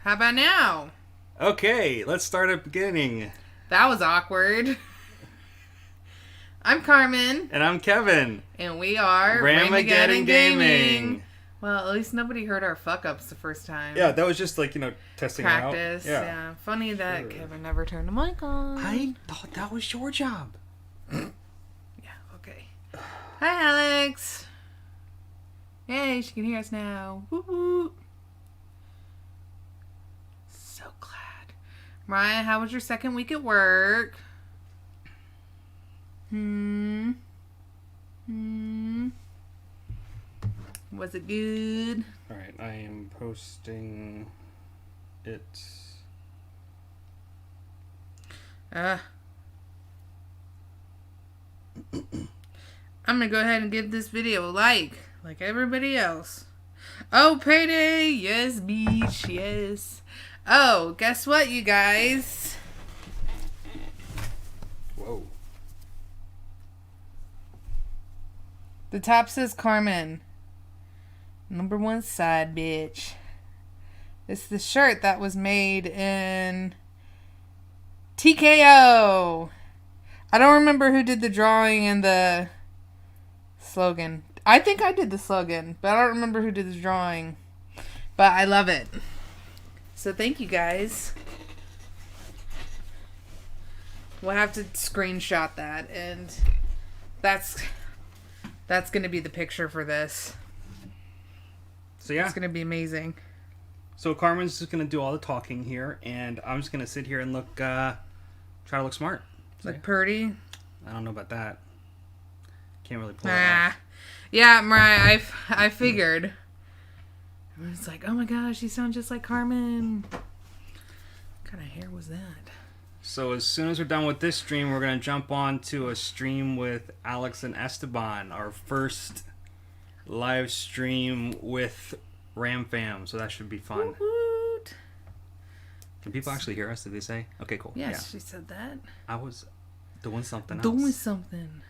How about now? Okay, let's start at the beginning. That was awkward. I'm Carmen. And I'm Kevin. And we are Ramageddon Gaming. Well, at least nobody heard our fuck-ups the first time. Yeah, that was just like, testing Practice, it out. yeah. Funny that Kevin never turned the mic on. I thought that was your job. Yeah, okay. Hi, Alex. Yay, she can hear us now. Woo-hoo. So glad. Mariah, how was your second week at work? Was it good? Alright, I am posting it. I'm gonna go ahead and give this video a like everybody else. Oh, payday! Yes, beach, yes. Oh, guess what, you guys? Whoa. The top says Carmen. Number one side, bitch. It's the shirt that was made in TKO. I don't remember who did the drawing and the slogan. I think I did the slogan, but I don't remember who did the drawing. But I love it. So thank you guys. We'll have to screenshot that, and that's going to be the picture for this. So yeah. It's going to be amazing. So Carmen's just going to do all the talking here, and I'm just going to sit here and try to look smart. Look pretty? I don't know about that. Can't really pull it off. Yeah, Mariah, I figured. It's like, oh my gosh, you sound just like Carmen. What kind of hair was that? So as soon as we're done with this stream, we're going to jump on to a stream with Alex and Esteban, our first live stream with Ram Fam, so that should be fun. Woot. Can people actually hear us, did they say? Okay, cool. Yes, yeah. She said that. I was doing something else. Doing something.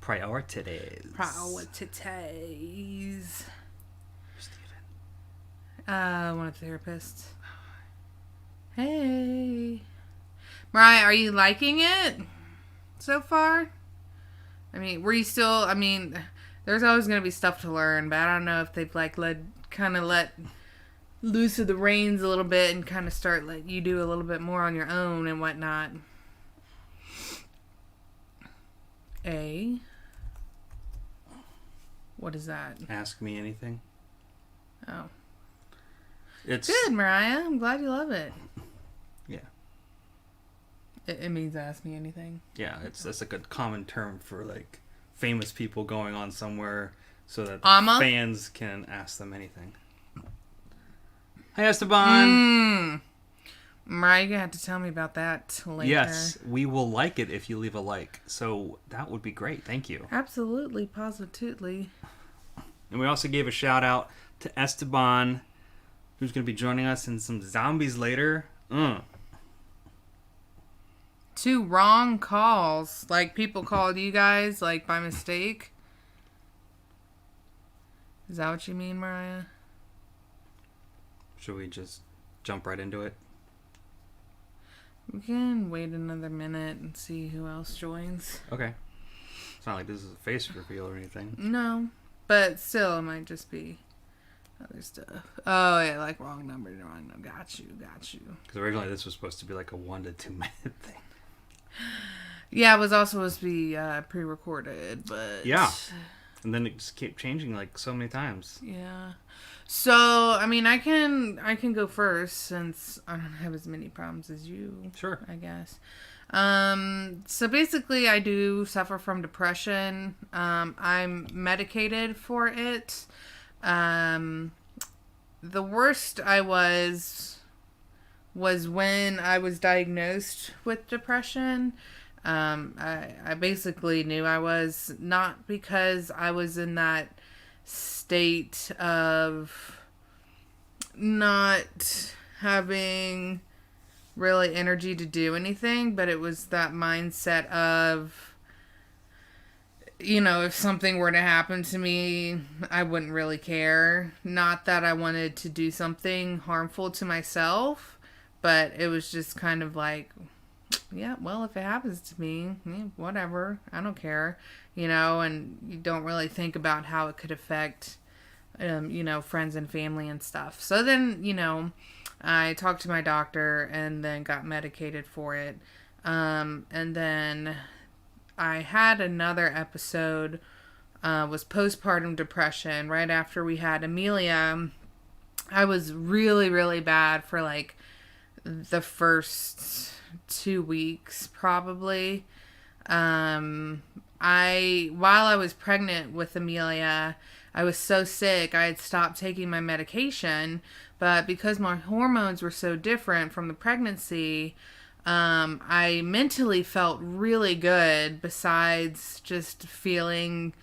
Priorities. One of the therapists. Hey. Mariah, are you liking it so far? I mean, were you still, there's always going to be stuff to learn, but I don't know if they've let loose of the reins a little bit and kind of start let you do a little bit more on your own and whatnot. What is that? Ask me anything. Oh. It's good, Mariah. I'm glad you love it. Yeah. It means ask me anything. Yeah, that's like a common term for like famous people going on somewhere so that fans can ask them anything. Hi, Esteban. Mariah, you're going to have to tell me about that later. Yes, we will like it if you leave a like. So that would be great. Thank you. Absolutely, positively. And we also gave a shout out to Esteban, who's going to be joining us in some zombies later. 2 wrong calls. Like, people called you guys, like, by mistake. Is that what you mean, Mariah? Should we just jump right into it? We can wait another minute and see who else joins. Okay. It's not like this is a face reveal or anything. No. But still, it might just be other stuff. Oh, yeah, like wrong number. Got you. Because originally this was supposed to be like a 1 to 2 minute thing. Yeah, it was all supposed to be pre-recorded, but... Yeah. And then it just kept changing like so many times. Yeah. So, I can go first since I don't have as many problems as you. Sure. I guess. So basically I do suffer from depression. I'm medicated for it. The worst I was when I was diagnosed with depression. I basically knew I was, not because I was in that state of not having really energy to do anything, but it was that mindset of if something were to happen to me, I wouldn't really care. Not that I wanted to do something harmful to myself, but it was just kind of like, yeah, well, if it happens to me, yeah, whatever. I don't care, and you don't really think about how it could affect, friends and family and stuff. So then, I talked to my doctor and then got medicated for it. And then I had another episode, was postpartum depression right after we had Amelia. I was really, really bad for like the first 2 weeks, probably. While I was pregnant with Amelia, I was so sick, I had stopped taking my medication, but because my hormones were so different from the pregnancy, I mentally felt really good besides just feeling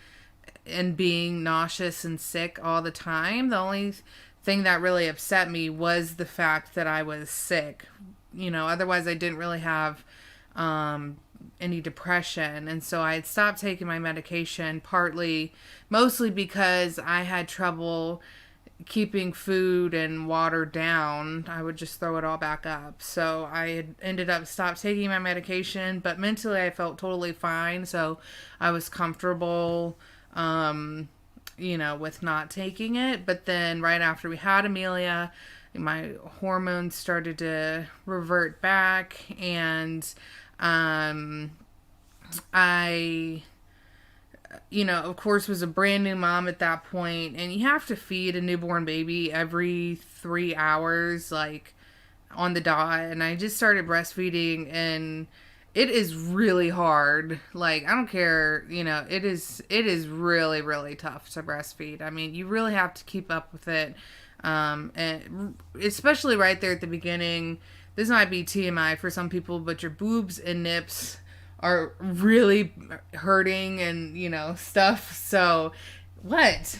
and being nauseous and sick all the time. The only thing that really upset me was the fact that I was sick. Otherwise I didn't really have any depression. And so I had stopped taking my medication mostly because I had trouble keeping food and water down. I would just throw it all back up. So I had ended up stopped taking my medication, but mentally I felt totally fine. So I was comfortable, with not taking it. But then right after we had Amelia, my hormones started to revert back, and I of course, was a brand new mom at that point, and you have to feed a newborn baby every 3 hours, like on the dot. And I just started breastfeeding, and it is really hard. Like, I don't care, it is really, really tough to breastfeed. I mean, you really have to keep up with it, and especially right there at the beginning. This might be TMI for some people, but your boobs and nips are really hurting and stuff. So what?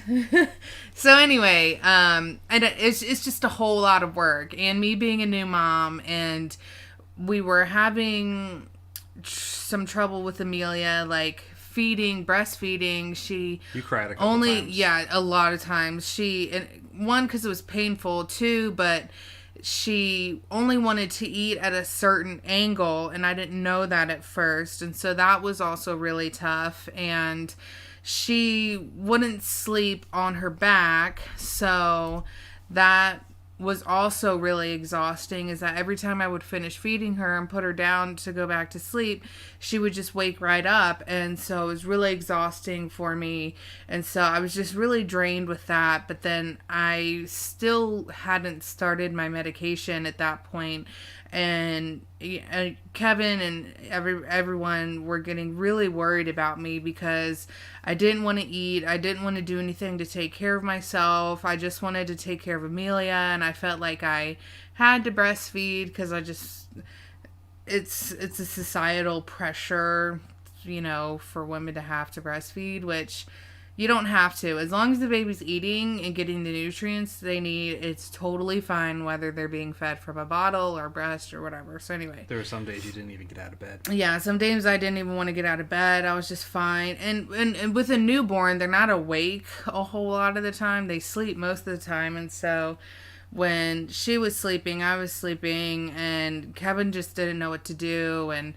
So anyway, and it's just a whole lot of work, and me being a new mom, and we were having some trouble with Amelia, like breastfeeding. You cried a couple times. Yeah, a lot of times. One, because it was painful. Two, but she only wanted to eat at a certain angle, and I didn't know that at first. And so that was also really tough. And she wouldn't sleep on her back. So that was also really exhausting, is that every time I would finish feeding her and put her down to go back to sleep, she would just wake right up. And so it was really exhausting for me. And so I was just really drained with that. But then I still hadn't started my medication at that point. And Kevin and everyone were getting really worried about me because I didn't want to eat. I didn't want to do anything to take care of myself. I just wanted to take care of Amelia, and I felt like I had to breastfeed because it's a societal pressure, for women to have to breastfeed, which you don't have to. As long as the baby's eating and getting the nutrients they need, it's totally fine whether they're being fed from a bottle or breast or whatever. So anyway. There were some days you didn't even get out of bed. Yeah, some days I didn't even want to get out of bed. I was just fine. And with a newborn, they're not awake a whole lot of the time. They sleep most of the time. And so when she was sleeping, I was sleeping, and Kevin just didn't know what to do. And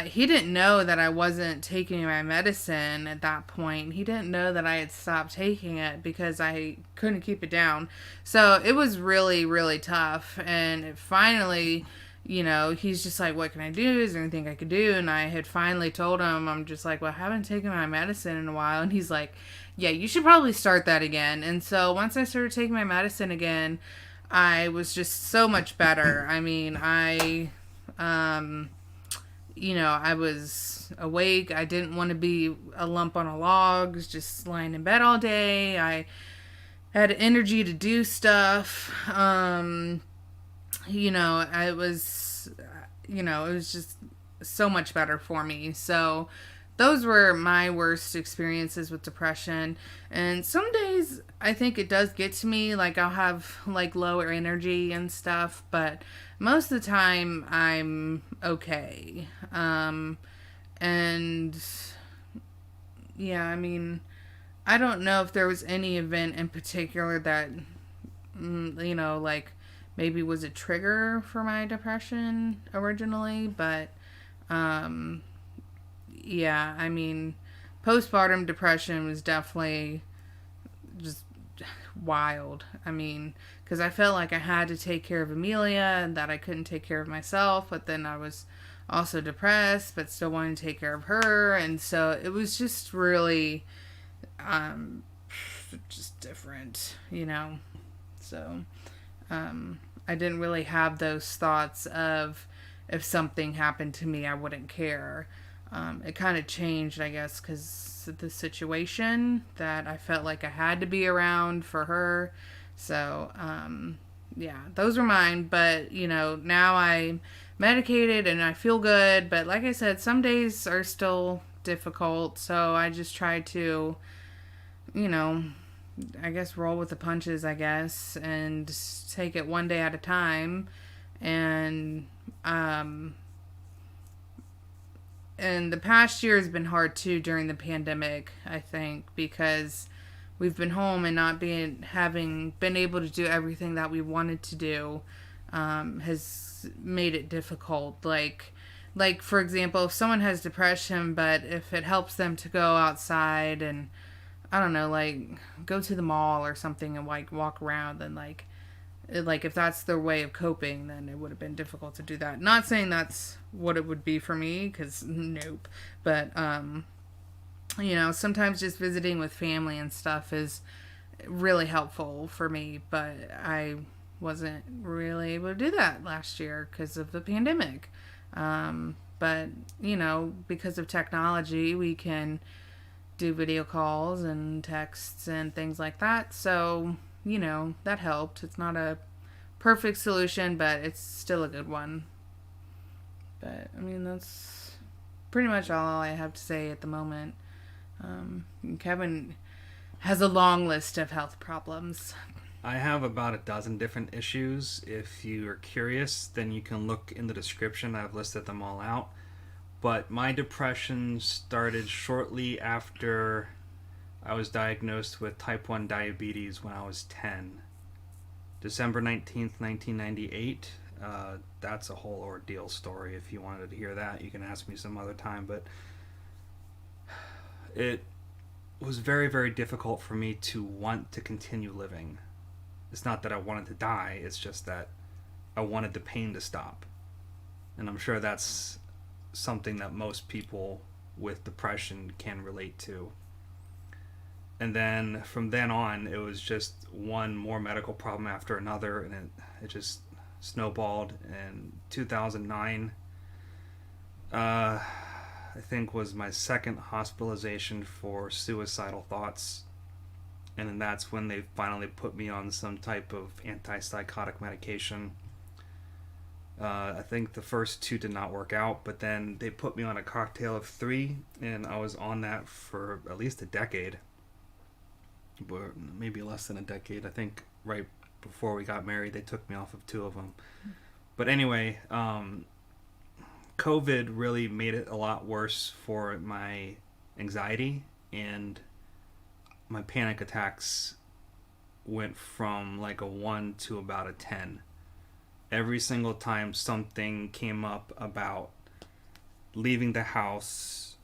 he didn't know that I wasn't taking my medicine at that point. He didn't know that I had stopped taking it because I couldn't keep it down. So it was really, really tough. And finally, he's just like, what can I do? Is there anything I could do? And I had finally told him, I'm just like, well, I haven't taken my medicine in a while. And he's like, yeah, you should probably start that again. And so once I started taking my medicine again, I was just so much better. I mean, I was awake. I didn't want to be a lump on a log, just lying in bed all day. I had energy to do stuff. It was just so much better for me. So those were my worst experiences with depression. And some days I think it does get to me, like I'll have like lower energy and stuff, but most of the time I'm okay. And yeah, I mean, I don't know if there was any event in particular that, like maybe was a trigger for my depression originally, but um, yeah, I mean, postpartum depression was definitely just wild. I mean, because I felt like I had to take care of Amelia and that I couldn't take care of myself, but then I was also depressed, but still wanting to take care of her. And so it was just really um, just different, you know? So I didn't really have those thoughts of if something happened to me, I wouldn't care. It kind of changed, I guess, because of the situation that I felt like I had to be around for her. So, yeah, those were mine. But, now I'm medicated and I feel good. But like I said, some days are still difficult. So I just try to, you know, I guess roll with the punches, I guess, and take it one day at a time. And, and the past year has been hard too during the pandemic, I think, because we've been home and not having been able to do everything that we wanted to do, has made it difficult. Like for example, if someone has depression, but if it helps them to go outside and I don't know, like go to the mall or something and like walk around, then like if that's their way of coping, then it would have been difficult to do that. Not saying that's what it would be for me, because nope. But sometimes just visiting with family and stuff is really helpful for me. But I wasn't really able to do that last year because of the pandemic. But because of technology, we can do video calls and texts and things like that. So that helped. It's not a perfect solution, but it's still a good one. But, I mean, that's pretty much all I have to say at the moment. Kevin has a long list of health problems. I have about a dozen different issues. If you are curious, then you can look in the description. I've listed them all out. But my depression started shortly after I was diagnosed with type 1 diabetes when I was 10. December 19th, 1998. That's a whole ordeal story. If you wanted to hear that, you can ask me some other time. But it was very, very difficult for me to want to continue living. It's not that I wanted to die, it's just that I wanted the pain to stop. And I'm sure that's something that most people with depression can relate to. And then from then on, it was just one more medical problem after another, and it just snowballed. And 2009, I think, was my second hospitalization for suicidal thoughts. And then that's when they finally put me on some type of antipsychotic medication. I think the first two did not work out, but then they put me on a cocktail of three, and I was on that for at least a decade. But maybe less than a decade. I think right before we got married, they took me off of two of them. But anyway, COVID really made it a lot worse for my anxiety, and my panic attacks went from like a 1 to about a 10. Every single time something came up about leaving the house,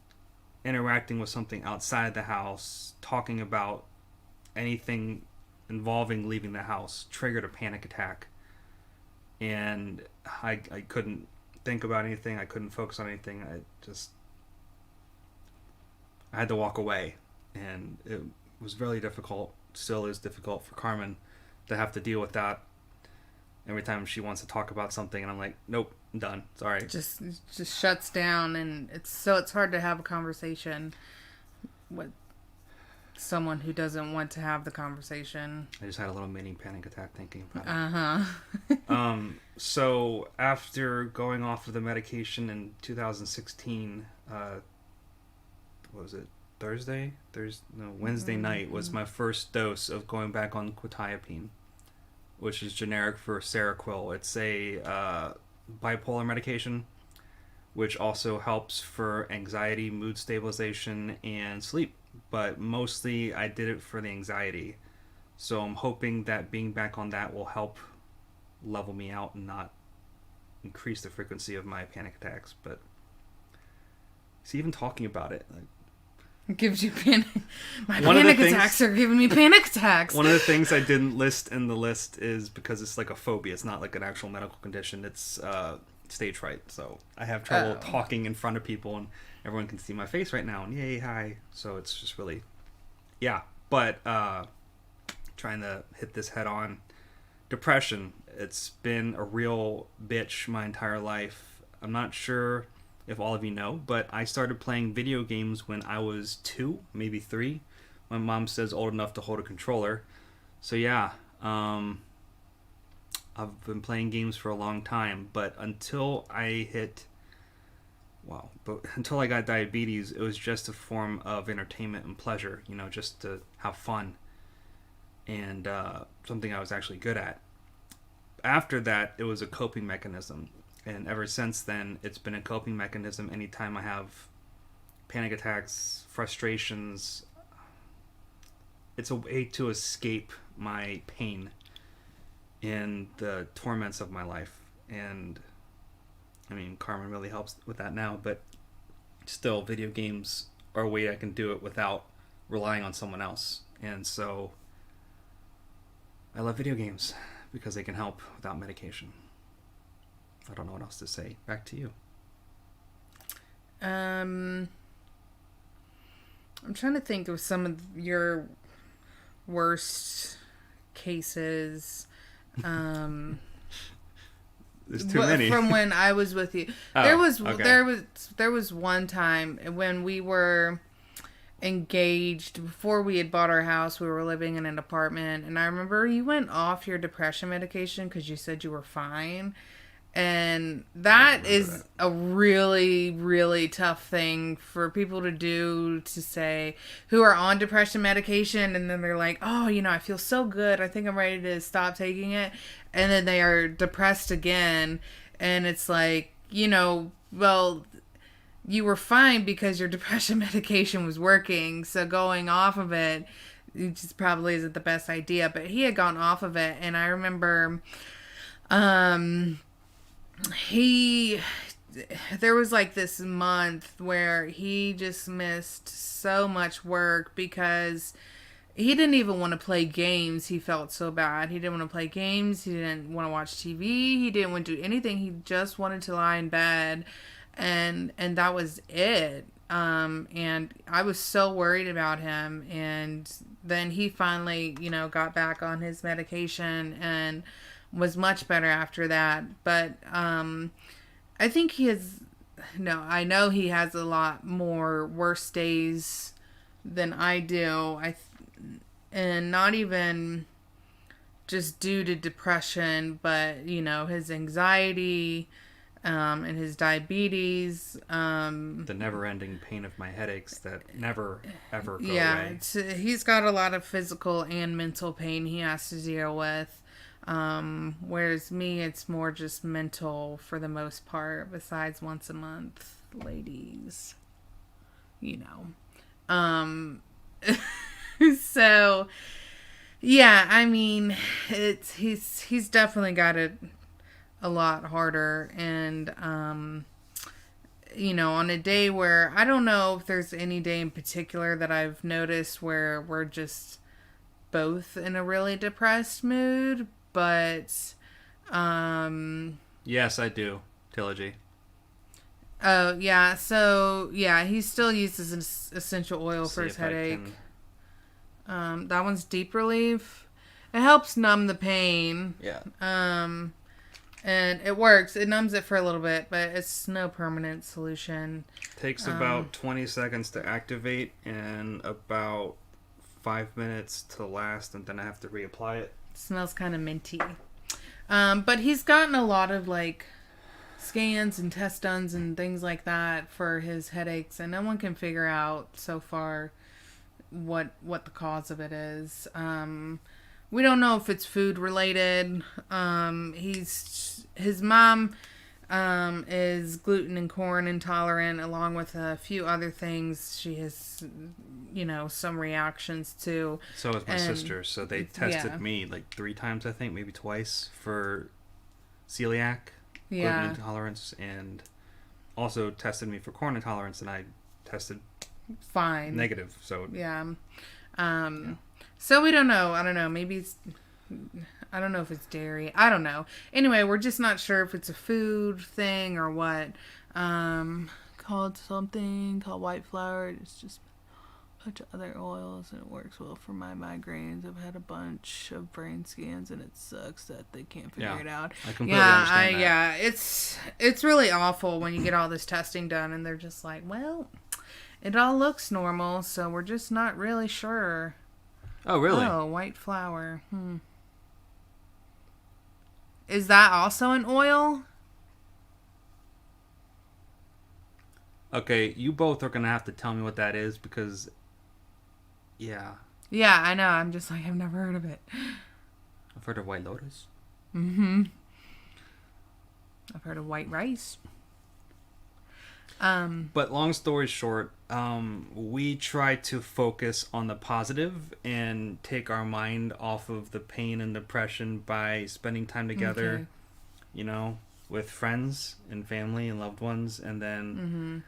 interacting with something outside the house, talking about anything involving leaving the house, triggered a panic attack. And I couldn't think about anything. I couldn't focus on anything. I had to walk away. And it was really difficult, still is difficult for Carmen to have to deal with that every time she wants to talk about something, and I'm like, nope, I'm done. Sorry. Just shuts down, and it's hard to have a conversation with someone who doesn't want to have the conversation. I just had a little mini panic attack thinking about it. So after going off of the medication in 2016, what was it? Wednesday night was my first dose of going back on quetiapine, which is generic for Seroquel. It's a bipolar medication which also helps for anxiety, mood stabilization, and sleep. But mostly I did it for the anxiety. So I'm hoping that being back on that will help level me out and not increase the frequency of my panic attacks. But see, even talking about it, like, it gives you panic. My panic attacks are giving me panic attacks. One of the things I didn't list in the list is because it's like a phobia. It's not like an actual medical condition. It's stage fright. So I have trouble talking in front of people, and everyone can see my face right now. And yay, hi. So it's just really, yeah. But trying to hit this head on. Depression. It's been a real bitch my entire life. I'm not sure if all of you know, but I started playing video games when I was 2, maybe 3. My mom says old enough to hold a controller. So yeah, I've been playing games for a long time, but until I got diabetes, it was just a form of entertainment and pleasure, just to have fun, and something I was actually good at. After that, it was a coping mechanism. And ever since then, it's been a coping mechanism anytime I have panic attacks, frustrations. It's a way to escape my pain and the torments of my life. And, I mean, Carmen really helps with that now, but still, video games are a way I can do it without relying on someone else. And so, I love video games because they can help without medication. I don't know what else to say. Back to you. I'm trying to think of some of your worst cases. There's too many. From when I was with you. There was one time when we were engaged, before we had bought our house. We were living in an apartment, and I remember you went off your depression medication because you said you were fine. And that is a really, really tough thing for people to do, to say, who are on depression medication, and then they're like, oh, I feel so good, I think I'm ready to stop taking it. And then they are depressed again. And it's like, well, you were fine because your depression medication was working. So going off of it just probably isn't the best idea. But he had gone off of it. And I remember, there was like this month where he just missed so much work because he didn't even want to play games. He felt so bad. He didn't want to play games. He didn't want to watch TV. He didn't want to do anything. He just wanted to lie in bed, and that was it. And I was so worried about him. And then he finally, got back on his medication and was much better after that. But I think I know he has a lot more worse days than I do. And not even just due to depression, but his anxiety, and his diabetes, the never-ending pain of my headaches that never ever go away. He's got a lot of physical and mental pain he has to deal with. Whereas me, it's more just mental for the most part, besides once a month, ladies. So, yeah, I mean, he's definitely got it a lot harder. And, on a day where, I don't know if there's any day in particular that I've noticed where we're just both in a really depressed mood. But, yes, I do. Trilogy. Oh, yeah. So, yeah, he still uses an essential oil for his headache. That one's Deep Relief. It helps numb the pain. Yeah. And it works. It numbs it for a little bit, but it's no permanent solution. Takes about 20 seconds to activate and about 5 minutes to last, and then I have to reapply it. Smells kind of minty. But he's gotten a lot of scans and test done and things like that for his headaches, and no one can figure out so far what the cause of it is. We don't know if it's food related. His mom is gluten and corn intolerant, along with a few other things she has, some reactions to. So is my sister. So they tested Yeah. me like 3 times, I think, maybe twice, for celiac, gluten Yeah. intolerance, and also tested me for corn intolerance, and I tested Fine. negative. So Yeah. So we don't know. I don't know. Maybe it's. I don't know if it's dairy. I don't know. Anyway, we're just not sure if it's a food thing or what. Called something called white flour. It's just a bunch of other oils, and it works well for my migraines. I've had a bunch of brain scans, and it sucks that they can't figure it out. I completely understand that. It's really awful when you get all this testing done, and they're just like, well, it all looks normal, so we're just not really sure. Oh, really? Oh, white flour. Is that also an oil? Okay, you both are gonna have to tell me what that is because, yeah, Yeah, I know. I'm just like, I've never heard of it. I've heard of White Lotus. I've heard of white rice. But long story short, we try to focus on the positive and take our mind off of the pain and depression by spending time together, with friends and family and loved ones, and then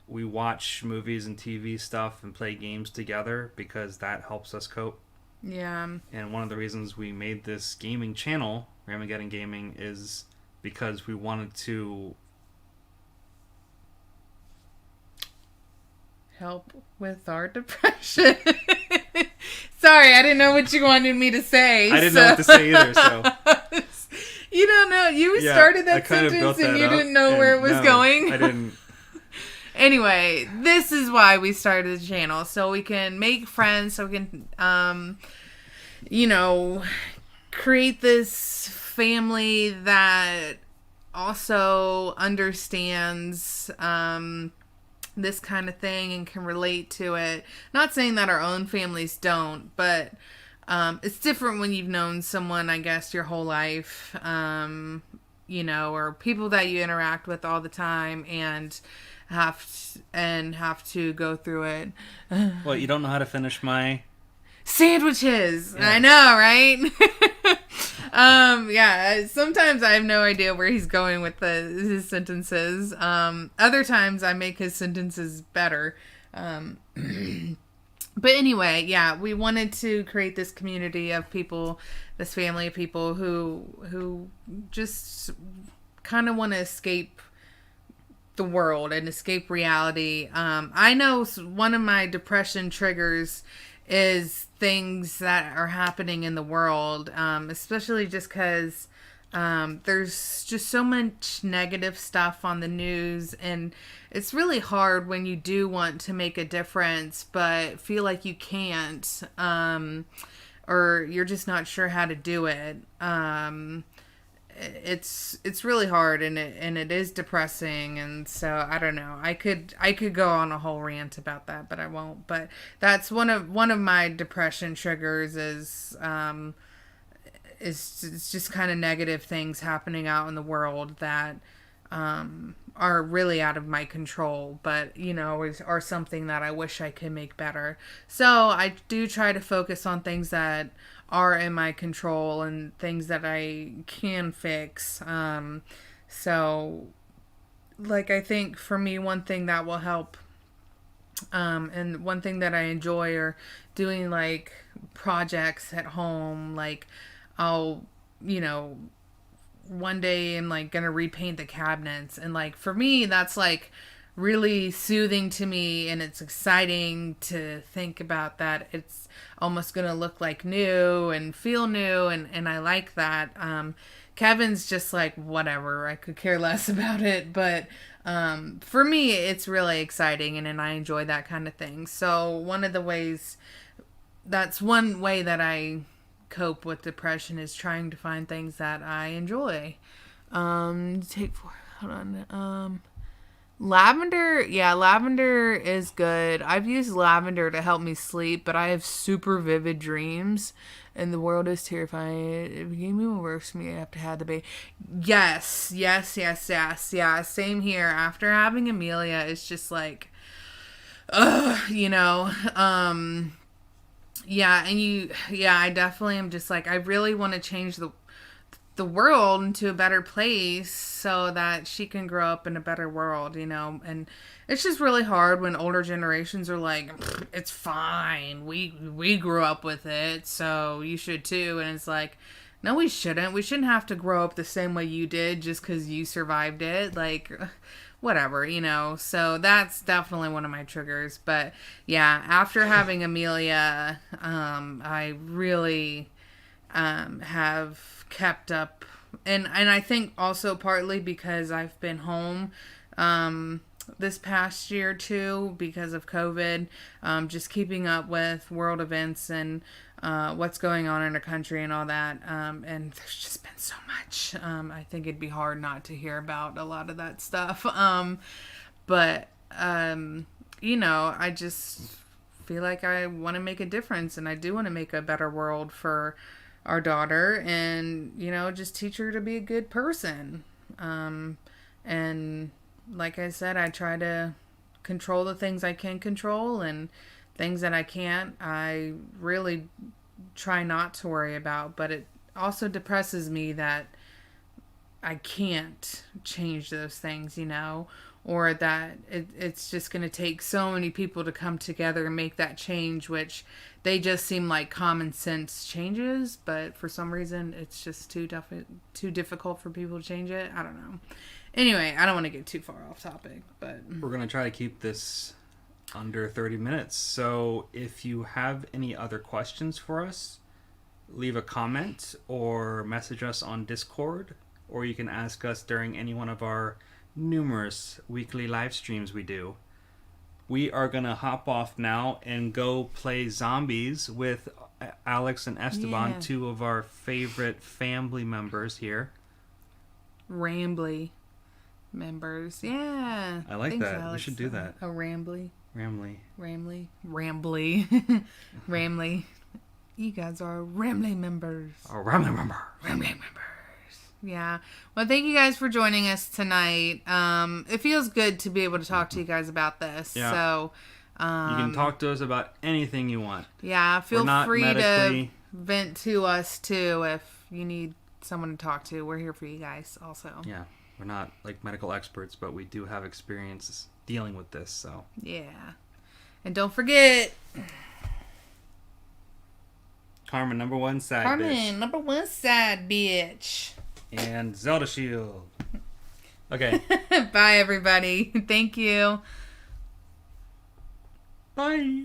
we watch movies and TV stuff and play games together because that helps us cope. Yeah. And one of the reasons we made this gaming channel, Ramageddon Gaming, is because we wanted to Help with our depression. Sorry, I didn't know what you wanted me to say. I didn't know what to say either, so. You don't know. You started that sentence and you didn't know where it was going. I didn't. Anyway, this is why we started the channel. So we can make friends, so we can, create this family that also understands this kind of thing and can relate to it. Not saying that our own families don't, but it's different when you've known someone, I guess, your whole life, or people that you interact with all the time and have to go through it. Well, you don't know how to finish my sandwiches. Yeah. I know, right? Sometimes I have no idea where he's going with his sentences. Other times I make his sentences better. But anyway, we wanted to create this community of people, this family of people who just kind of want to escape the world and escape reality. I know one of my depression triggers is things that are happening in the world, especially just because there's just so much negative stuff on the news, and it's really hard when you do want to make a difference but feel like you can't, or you're just not sure how to do it. It's really hard, and it is depressing, and so I don't know. I could go on a whole rant about that, but I won't. But that's one of my depression triggers is it's just kind of negative things happening out in the world that are really out of my control, but are something that I wish I could make better. So I do try to focus on things that are in my control and things that I can fix. So like, I think for me, one thing that will help, and one thing that I enjoy are doing like projects at home. Like I'll, one day I'm like gonna repaint the cabinets, and like for me that's like really soothing to me, and it's exciting to think about that it's almost gonna look like new and feel new, and I like that. Kevin's just like, whatever, I could care less about it, but for me it's really exciting, and I enjoy that kind of thing. So that's one way that I cope with depression, is trying to find things that I enjoy. Lavender is good. I've used lavender to help me sleep, but I have super vivid dreams, and the world is terrifying. It became even worse for me after I had the baby. Yes. Yeah, same here. After having Amelia, it's just like, you know, yeah, I definitely am just like, I really want to change the world into a better place so that she can grow up in a better world, you know. And it's just really hard when older generations are like, it's fine, we grew up with it, so you should too. And it's like, no, we shouldn't have to grow up the same way you did just because you survived it, like, whatever, you know. So that's definitely one of my triggers. But yeah, after having Amelia, I really have kept up, and I think also partly because I've been home this past year too because of COVID, just keeping up with world events and what's going on in the country and all that, and there's just been so much. I think it'd be hard not to hear about a lot of that stuff, but you know, I just feel like I want to make a difference, and I do want to make a better world for our daughter, and, you know, just teach her to be a good person. And like I said, I try to control the things I can control, and things that I can't, I really try not to worry about. But it also depresses me that I can't change those things, you know, or that it's just going to take so many people to come together and make that change, which they just seem like common sense changes, but for some reason it's just too difficult for people to change it. I don't know. Anyway, I don't want to get too far off topic, but we're going to try to keep this under 30 minutes. So if you have any other questions for us, leave a comment or message us on Discord, or you can ask us during any one of our numerous weekly live streams we do. We are going to hop off now and go play zombies with Alex and Esteban, two of our favorite family members here. Rambly members. Yeah. I like that. Alex. We should do that. Oh, Rambly. Rambly. You guys are Rambly members. Rambly members. Yeah. Well, thank you guys for joining us tonight. It feels good to be able to talk to you guys about this. Yeah. So, you can talk to us about anything you want. Yeah. Feel free to vent to us too if you need someone to talk to. We're here for you guys also. Yeah. We're not like medical experts, but we do have experience dealing with this. So. Yeah. And don't forget, Carmen, number one side bitch. And Zelda Shield. Okay. Bye, everybody. Thank you. Bye.